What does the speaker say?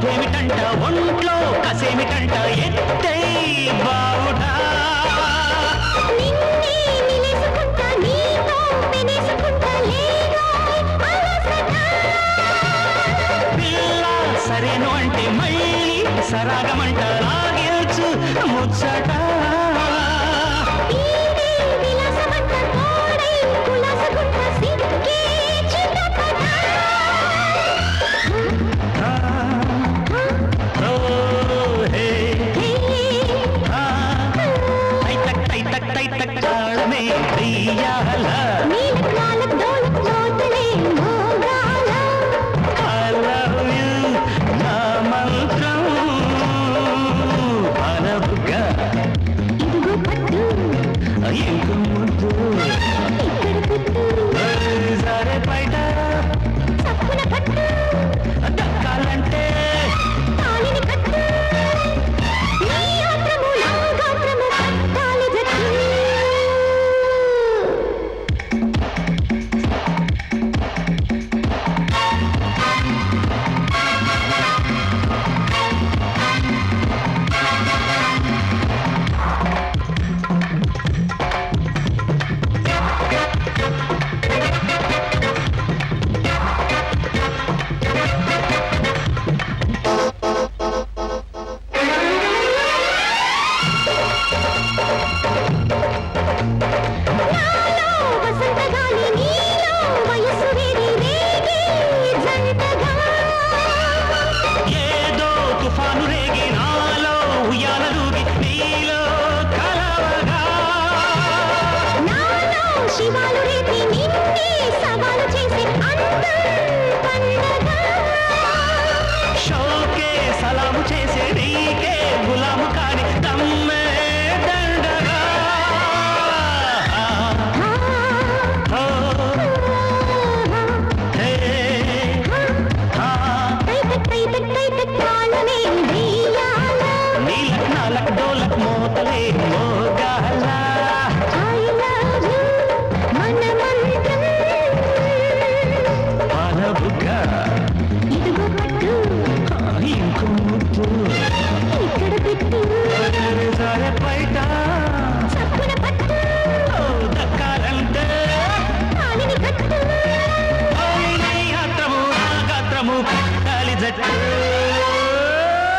ముద్దేమిటంట ఒంట్లో కసేమిటంట ఎత్తే బావుటా నిన్నే నిలేసుకుంటా నీతో పెనేసుకుంటా లేరోయ్ అలసట పిల్ల సరేను అంటే మళ్ళీ సరాగమంట లాగేల్చు ముచ్చట ఈడే విలాసమంట తోడై కులాసగుంట సిక్కే చిటపట ఓ హే హే తై తక్ తాళమే వెయ్యాల నీలక్ నాలక్ డోలక్ మోతలే మోగాల I love you నా మంత్రం పరపుగా ఇదిగో పట్టు ఇంక ముద్దు ఇక్కడ పుట్టు సరే బయట చప్పున పట్టు దక్కాలంటే తాళిని కట్టు నీ ఆత్రము నా గాత్రము కట్టాలి జట్టు నాలో వసంతగాలి నీలో వయసు వేడి రేగి జంటగా ఏదో తుఫాను రేగి నాలో ఉయ్యాలూగి నీలో కలవగా నాలో శివాలు రేపి నిన్నే సవాలు చేసే అందం పండగ షోకే సలాము చేసే నీకే గులాము కాని తమ్మే దండగా ఓ హే హా తాళమే వెయ్యాల నీలక్ నాలక్ డోలక్ మోతలే మోగాల I love you మన మంత్రం పరపుగా ఇదిగో పట్టు ఇంకో ముద్దు